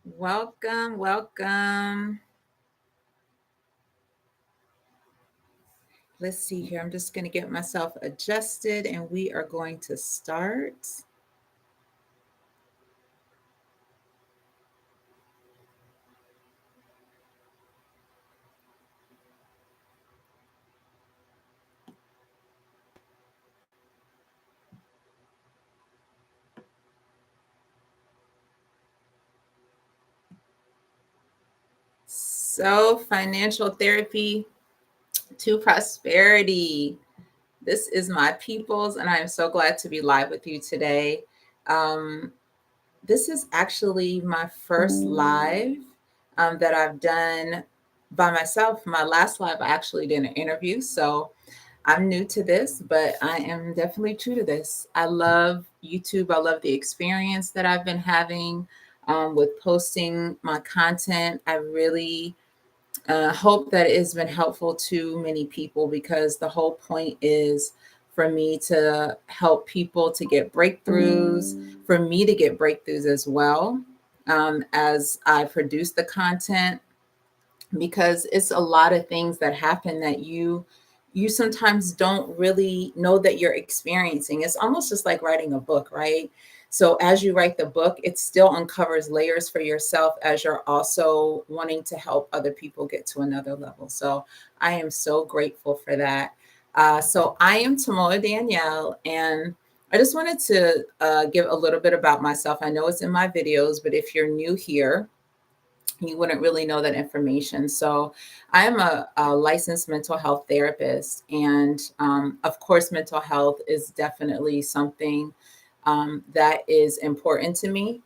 Welcome, welcome. Let's see here. I'm just going to get myself adjusted and we are going to start. So, financial therapy to prosperity. This is my peoples, and I am so glad to be live with you today. Um, this is actually my first live that I've done by myself. My last live, I actually did an interview. So I'm new to this, but I am definitely true to this. I love YouTube. I love the experience that I've been having with posting my content. I really hope that it has been helpful to many people because the whole point is for me to help people to get breakthroughs, for me to get breakthroughs as well as I produce the content, because it's a lot of things that happen that you sometimes don't really know that you're experiencing. It's almost just like writing a book, right? So as you write the book, it still uncovers layers for yourself as you're also wanting to help other people get to another level. So I am so grateful for that. So I am Tamoa Danielle, and I just wanted to give a little bit about myself. I know it's in my videos, but if you're new here, you wouldn't really know that information. So I am a licensed mental health therapist. And of course, mental health is definitely something that is important to me.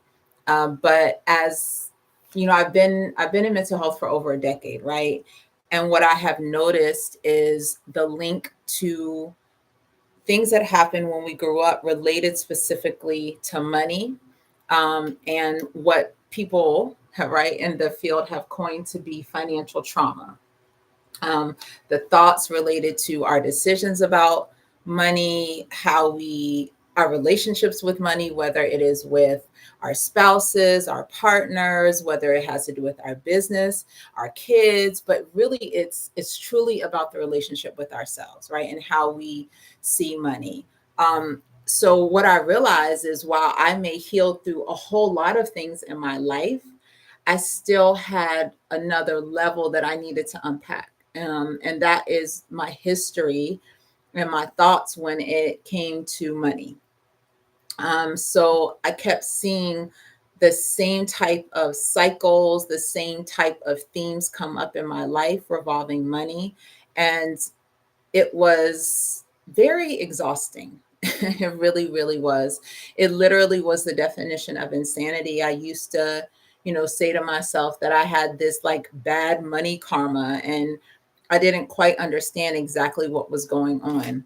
But as you know, I've been in mental health for over a decade, right? And what I have noticed is the link to things that happen when we grew up related specifically to money, and what people have, right, in the field have coined to be financial trauma. The thoughts related to our decisions about money, how we, our relationships with money, whether it is with our spouses, our partners, whether it has to do with our business, our kids, but really it's truly about the relationship with ourselves, right? And how we see money. So what I realize is while I may heal through a whole lot of things in my life, I still had another level that I needed to unpack. And that is my history and my thoughts when it came to money. So I kept seeing the same type of cycles, the same type of themes come up in my life revolving money. And it was very exhausting. It really, really was. It literally was the definition of insanity. I used to, say to myself that I had this like bad money karma, and I didn't quite understand exactly what was going on.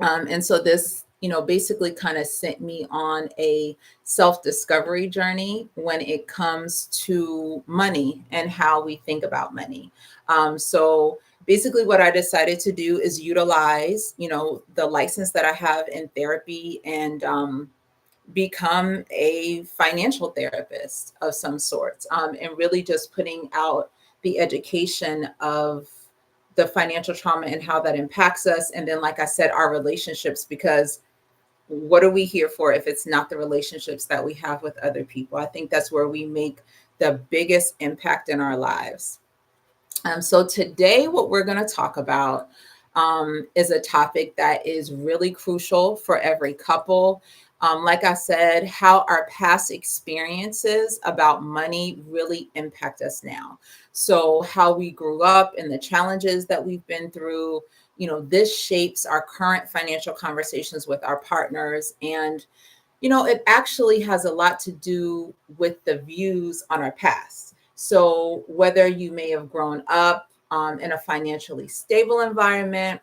And so this, basically kind of sent me on a self discovery journey when it comes to money and how we think about money. So basically, what I decided to do is utilize, the license that I have in therapy and become a financial therapist of some sort, and really just putting out the education of the financial trauma and how that impacts us. And then, like I said, our relationships, because what are we here for if it's not the relationships that we have with other people? I think that's where we make the biggest impact in our lives. So today, what we're going to talk about is a topic that is really crucial for every couple. Like I said, how our past experiences about money really impact us now. So, how we grew up and the challenges that we've been through, this shapes our current financial conversations with our partners. And it actually has a lot to do with the views on our past. So, whether you may have grown up in a financially stable environment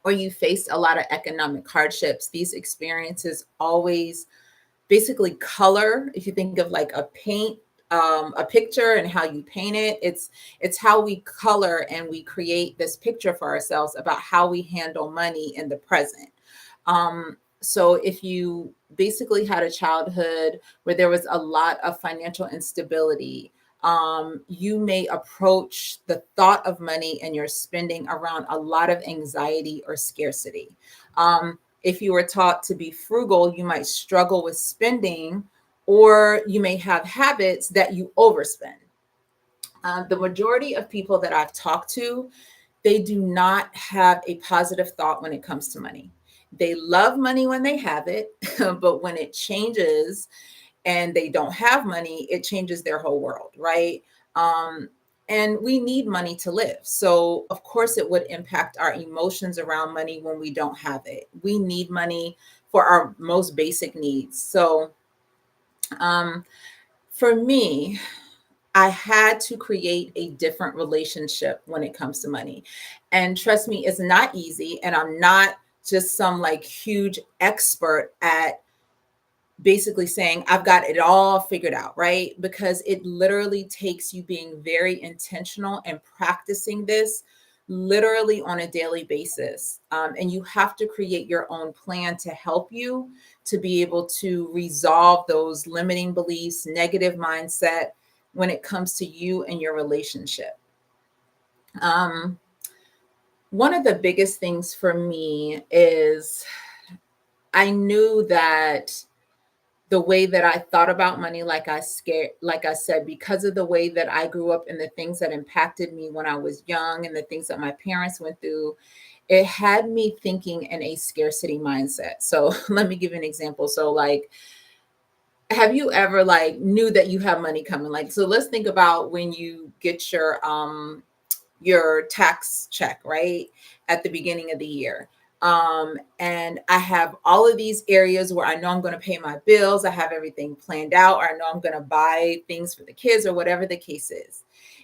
or you faced a lot of economic hardships, these experiences always basically color, if you think of like a paint, a picture and how you paint it. It's how we color and we create this picture for ourselves about how we handle money in the present. So if you basically had a childhood where there was a lot of financial instability, you may approach the thought of money and your spending around a lot of anxiety or scarcity. If you were taught to be frugal, you might struggle with spending, or you may have habits that you overspend. The majority of people that I've talked to, they do not have a positive thought when it comes to money. They love money when they have it, but when it changes and they don't have money, it changes their whole world, right? Um, and we need money to live. So, of course, it would impact our emotions around money when we don't have it. We need money for our most basic needs. So, um, for me, I had to create a different relationship when it comes to money. And trust me, it's not easy. And I'm not just some like huge expert at basically saying I've got it all figured out, right? Because it literally takes you being very intentional and practicing this literally on a daily basis. And you have to create your own plan to help you to be able to resolve those limiting beliefs, negative mindset when it comes to you and your relationship. Um, One of the biggest things for me is I knew that the way that I thought about money, like I said, because of the way that I grew up and the things that impacted me when I was young and the things that my parents went through, it had me thinking in a scarcity mindset. So let me give you an example. So like, have you ever like knew that you have money coming? Like, so let's think about when you get your tax check, right? At the beginning of the year. And I have all of these areas where I know I'm going to pay my bills. I have everything planned out, or I know I'm going to buy things for the kids or whatever the case is.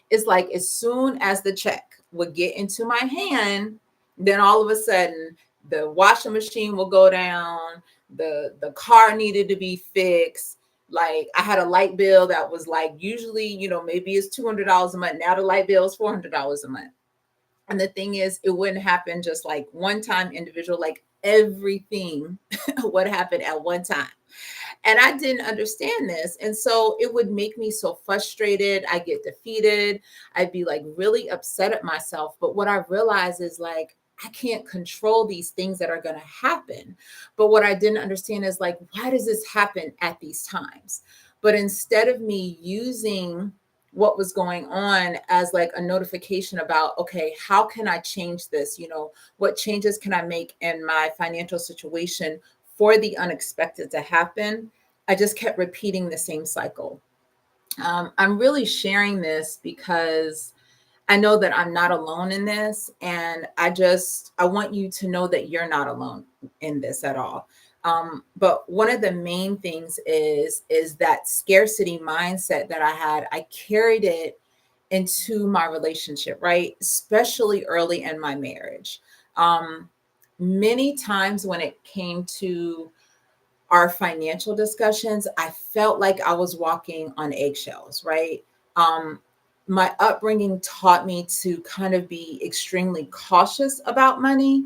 It's like as soon as the check would get into my hand, then all of a sudden the washing machine will go down, the car needed to be fixed. Like I had a light bill that was like usually, maybe it's $200 a month. Now the light bill is $400 a month. And the thing is, it wouldn't happen just like one time individual, like everything would happen at one time. And I didn't understand this. And so it would make me so frustrated. I get defeated. I'd be like really upset at myself. But what I realized is like, I can't control these things that are going to happen. But what I didn't understand is like, why does this happen at these times? But instead of me using what was going on as like a notification about, okay, how can I change this? What changes can I make in my financial situation for the unexpected to happen? I just kept repeating the same cycle. I'm really sharing this because I know that I'm not alone in this. And I want you to know that you're not alone in this at all. But one of the main things is that scarcity mindset that I had. I carried it into my relationship, right? Especially early in my marriage. Um, Many times when it came to our financial discussions, I felt like I was walking on eggshells, right? Um, my upbringing taught me to kind of be extremely cautious about money,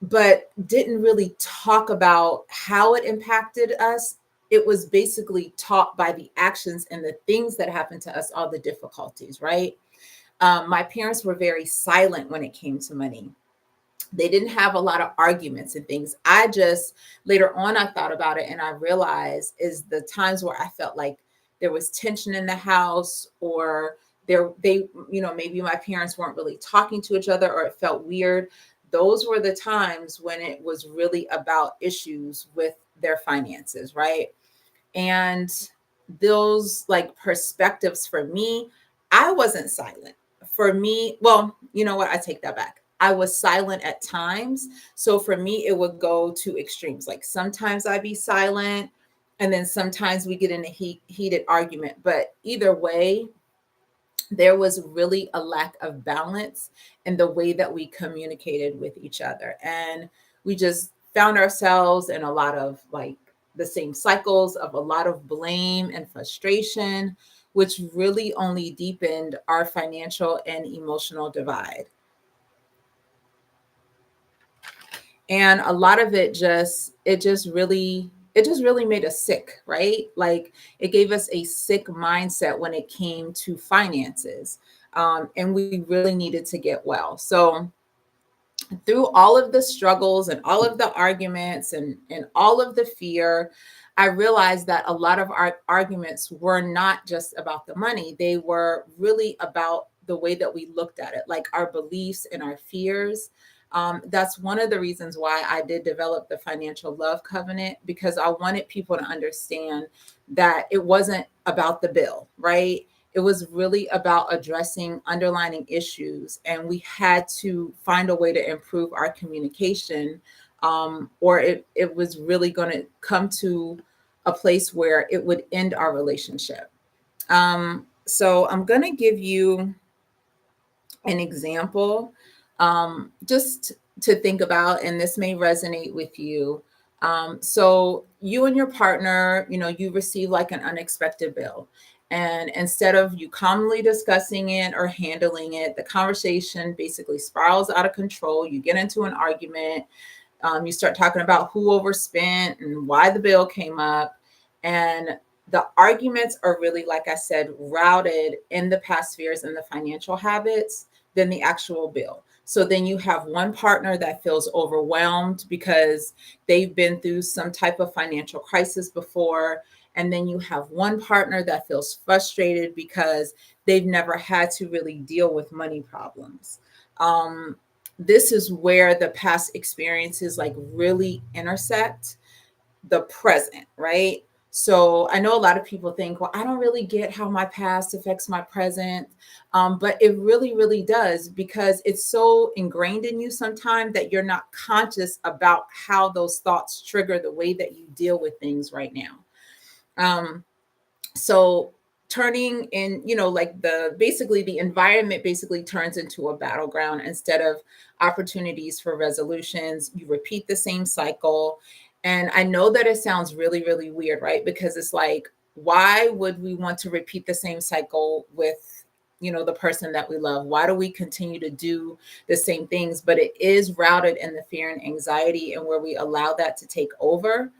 but didn't really talk about how it impacted us. It was basically taught by the actions and the things that happened to us, all the difficulties, right? My parents were very silent when it came to money. They didn't have a lot of arguments and things. I just later on I thought about it and I realized is the times where I felt like there was tension in the house, or maybe my parents weren't really talking to each other, or it felt weird. Those were the times when it was really about issues with their finances, right? And those like perspectives for me, I wasn't silent. For me, well, you know what? I take that back. I was silent at times. So for me, it would go to extremes. Like sometimes I'd be silent, and then sometimes we get in a heated argument. But either way, there was really a lack of balance in the way that we communicated with each other. And we just found ourselves in a lot of like the same cycles of a lot of blame and frustration. which really only deepened our financial and emotional divide. And a lot of it just really made us sick, right? Like, it gave us a sick mindset when it came to finances. And we really needed to get well. So through all of the struggles and all of the arguments and all of the fear, I realized that a lot of our arguments were not just about the money. They were really about the way that we looked at it, like our beliefs and our fears. That's one of the reasons why I did develop the financial love covenant, because I wanted people to understand that it wasn't about the bill, right? It was really about addressing underlying issues, and we had to find a way to improve our communication, or it was really going to come to a place where it would end our relationship. So I'm going to give you an example, just to think about, and this may resonate with you. So you and your partner, you receive like an unexpected bill. And instead of you calmly discussing it or handling it, the conversation basically spirals out of control. You get into an argument. You start talking about who overspent and why the bill came up. And the arguments are really, like I said, routed in the past fears and the financial habits than the actual bill. So then you have one partner that feels overwhelmed because they've been through some type of financial crisis before. And then you have one partner that feels frustrated because they've never had to really deal with money problems. This is where the past experiences like really intersect the present, right? So I know a lot of people think, well, I don't really get how my past affects my present. But it really, really does, because it's so ingrained in you sometimes that you're not conscious about how those thoughts trigger the way that you deal with things right now. Um, so turning in, like the environment basically turns into a battleground instead of opportunities for resolutions. You repeat the same cycle. And I know that it sounds really, really weird, right? Because it's like, why would we want to repeat the same cycle with the person that we love? Why do we continue to do the same things? But it is routed in the fear and anxiety, and where we allow that to take over.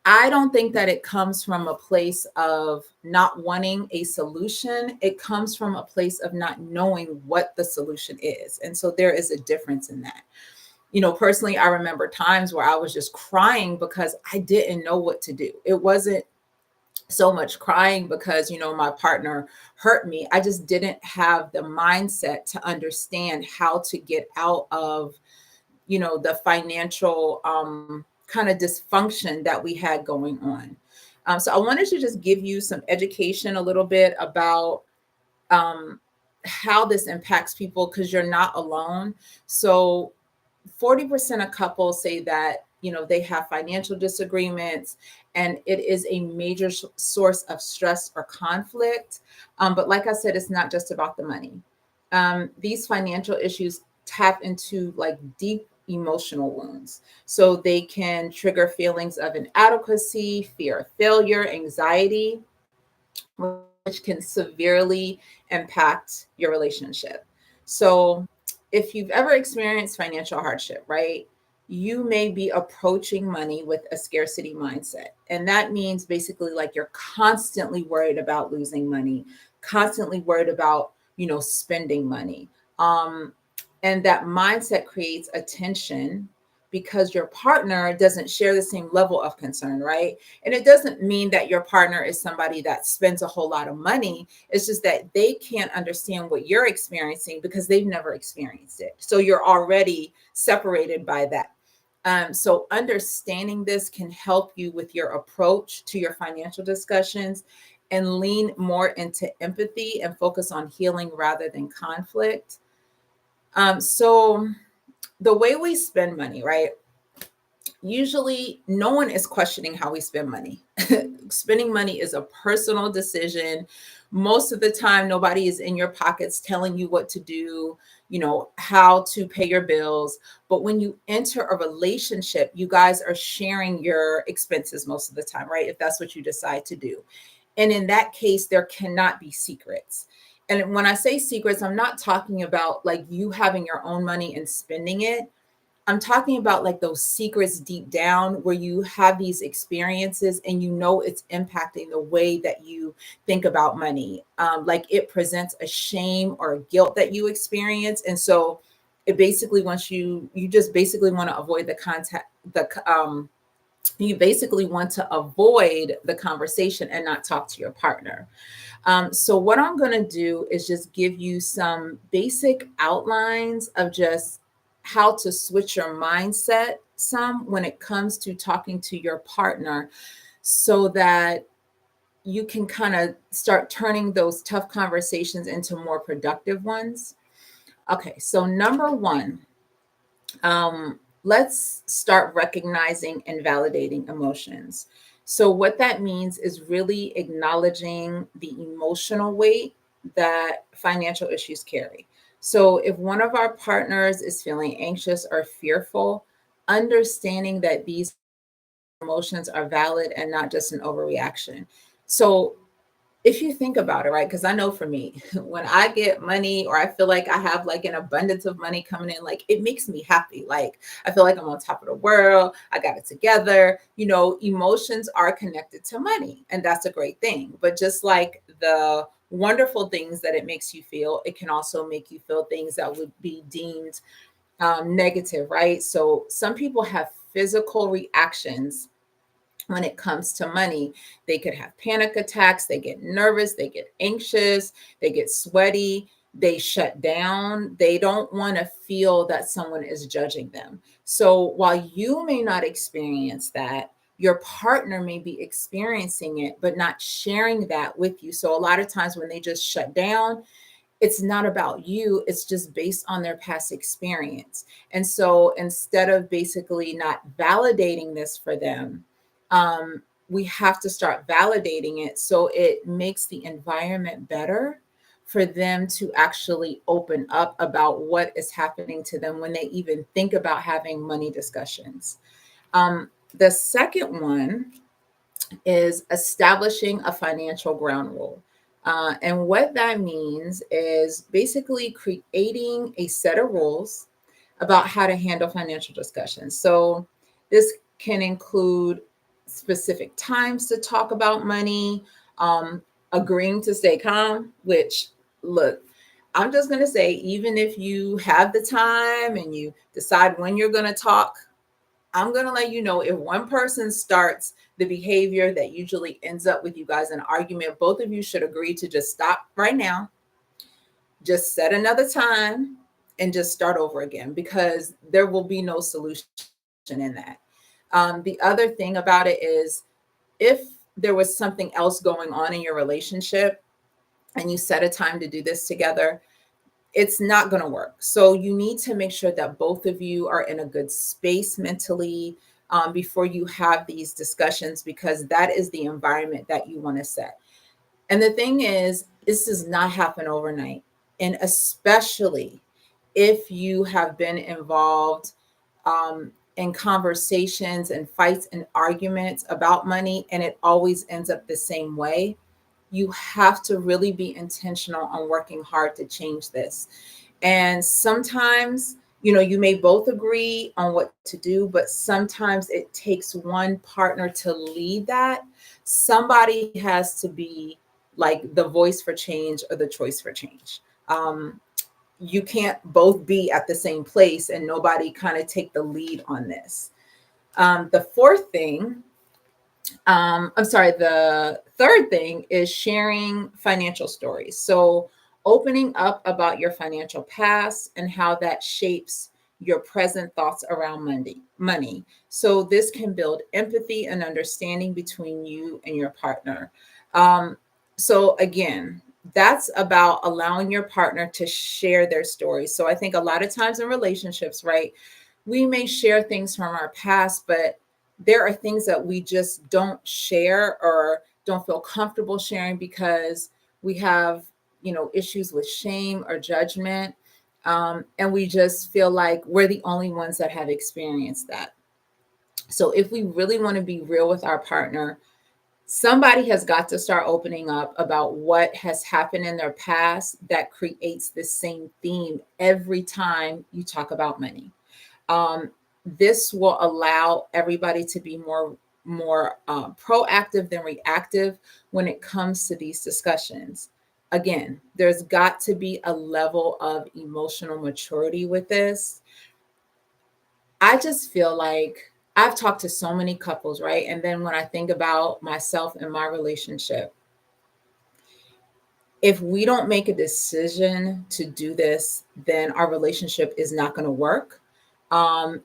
I don't think that it comes from a place of not wanting a solution. It comes from a place of not knowing what the solution is. And so there is a difference in that. Personally, I remember times where I was just crying because I didn't know what to do. It wasn't so much crying because, my partner hurt me. I just didn't have the mindset to understand how to get out of the financial kind of dysfunction that we had going on. So I wanted to just give you some education a little bit about um, how this impacts people, because you're not alone. So 40% of couples say that they have financial disagreements, and it is a major source of stress or conflict. But like I said, it's not just about the money. These financial issues tap into like deep emotional wounds, so they can trigger feelings of inadequacy, fear of failure, anxiety, which can severely impact your relationship. So, if you've ever experienced financial hardship, right, you may be approaching money with a scarcity mindset. And that means basically like you're constantly worried about losing money, constantly worried about, spending money. Um, and that mindset creates a tension because your partner doesn't share the same level of concern, right? And it doesn't mean that your partner is somebody that spends a whole lot of money. It's just that they can't understand what you're experiencing because they've never experienced it. So you're already separated by that. So understanding this can help you with your approach to your financial discussions, and lean more into empathy and focus on healing rather than conflict. So the way we spend money, right? Usually no one is questioning how we spend money. Spending money is a personal decision. Most of the time, nobody is in your pockets telling you what to do, how to pay your bills. But when you enter a relationship, you guys are sharing your expenses most of the time, right? If that's what you decide to do. And in that case, there cannot be secrets. And when I say secrets, I'm not talking about like you having your own money and spending it. I'm talking about like those secrets deep down where you have these experiences and you know it's impacting the way that you think about money. Like it presents a shame or a guilt that you experience. And so it basically wants you just basically want to avoid the contact, you basically want to avoid the conversation and not talk to your partner. So, what I'm going to do is just give you some basic outlines of just how to switch your mindset some when it comes to talking to your partner so that you can kind of start turning those tough conversations into more productive ones. Okay, so number one, let's start recognizing and validating emotions. So, what that means is really acknowledging the emotional weight that financial issues carry. So, if one of our partners is feeling anxious or fearful, understanding that these emotions are valid and not just an overreaction. So, if you think about it, right? Because I know for me, when I get money or I feel like I have like an abundance of money coming in, like it makes me happy. Like I feel like I'm on top of the world. I got it together. You know, emotions are connected to money, and that's a great thing. But just like the wonderful things that it makes you feel, it can also make you feel things that would be deemed negative, right? So some people have physical reactions when it comes to money. They could have panic attacks, they get nervous, they get anxious, they get sweaty, they shut down. They don't want to feel that someone is judging them. So while you may not experience that, your partner may be experiencing it, but not sharing that with you. So a lot of times when they just shut down, it's not about you, it's just based on their past experience. And so instead of basically not validating this for them, we have to start validating it so it makes the environment better for them to actually open up about what is happening to them when they even think about having money discussions. The second one is establishing a financial ground rule. And what that means is basically creating a set of rules about how to handle financial discussions. So this can include specific times to talk about money, agreeing to stay calm, which, look, I'm just going to say, even if you have the time and you decide when you're going to talk, I'm going to let you know if one person starts the behavior that usually ends up with you guys in an argument, both of you should agree to just stop right now, just set another time, and just start over again because there will be no solution in that. The other thing about it is if there was something else going on in your relationship and you set a time to do this together, it's not going to work. So you need to make sure that both of you are in a good space mentally before you have these discussions, because that is the environment that you want to set. And the thing is, this does not happen overnight. And especially if you have been involved in conversations and fights and arguments about money, and it always ends up the same way, you have to really be intentional on working hard to change this. And sometimes, you may both agree on what to do, but sometimes it takes one partner to lead that. Somebody has to be like the voice for change or the choice for change. You can't both be at the same place and nobody kind of take the lead on this. The fourth thing I'm sorry, the third thing is sharing financial stories. So, opening up about your financial past and how that shapes your present thoughts around money. So, this can build empathy and understanding between you and your partner. Um, so, again, that's about allowing your partner to share their stories. So, I think a lot of times in relationships, right, we may share things from our past, but there are things that we just don't share or don't feel comfortable sharing because we have, issues with shame or judgment. And we just feel like we're the only ones that have experienced that. So if we really want to be real with our partner, Somebody has got to start opening up about what has happened in their past that creates the same theme every time you talk about money. um, this will allow everybody to be more proactive than reactive when it comes to these discussions. Again, there's got to be a level of emotional maturity with this. I just feel like I've talked to so many couples, right? And then when I think about myself and my relationship, if we don't make a decision to do this, then our relationship is not going to work.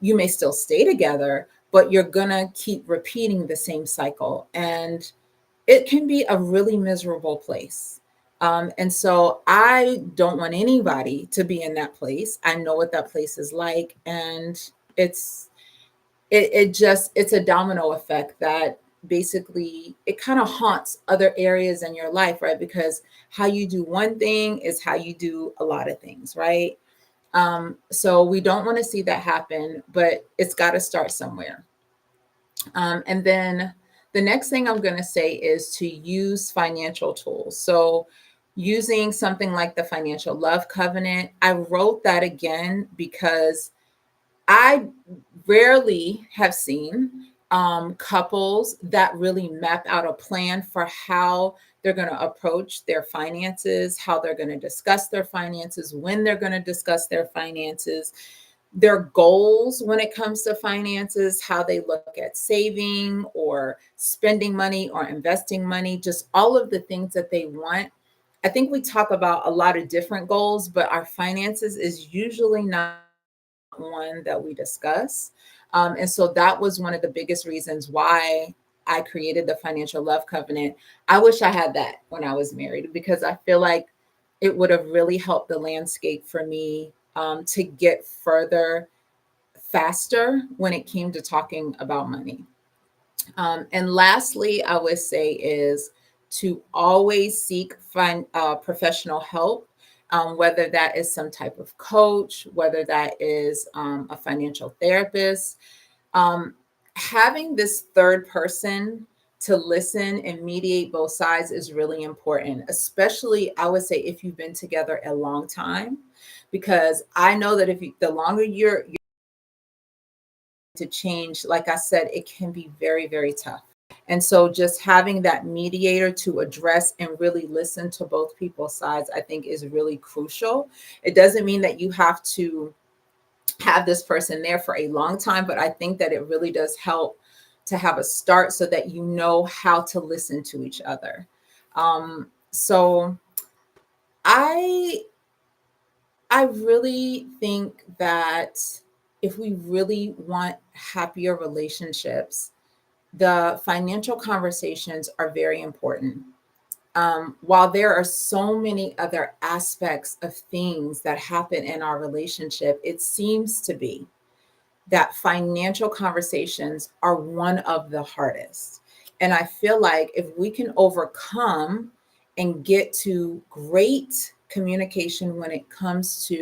You may still stay together, but you're going to keep repeating the same cycle. And it can be a really miserable place. And so I don't want anybody to be in that place. I know what that place is like. And it's it's a domino effect that basically it kind of haunts other areas in your life, right? Because how you do one thing is how you do a lot of things, right? So we don't want to see that happen, but it's got to start somewhere. And then the next thing I'm going to say is to use financial tools. So using something like the financial love covenant, I wrote that again because I rarely have seen couples that really map out a plan for how they're going to approach their finances, how they're going to discuss their finances, when they're going to discuss their finances, their goals when it comes to finances, how they look at saving or spending money or investing money, just all of the things that they want. I think we talk about a lot of different goals, but our finances is usually not one that we discuss. And so that was one of the biggest reasons why I created the financial love covenant. I wish I had that when I was married because I feel like it would have really helped the landscape for me to get further faster when it came to talking about money. And lastly, I would say is to always seek professional help, whether that is some type of coach, whether that is a financial therapist. Um, Having this third person to listen and mediate both sides is really important, especially I would say if you've been together a long time, because I know that if you, the longer you're to change, like I said, it can be very, very tough. And so just having that mediator to address and really listen to both people's sides, I think is really crucial. It doesn't mean that you have to have this person there for a long time, but I think that it really does help to have a start so that you know how to listen to each other. So I I really think that if we really want happier relationships, the financial conversations are very important. While there are so many other aspects of things that happen in our relationship, it seems to be that financial conversations are one of the hardest. And I feel like if we can overcome and get to great communication when it comes to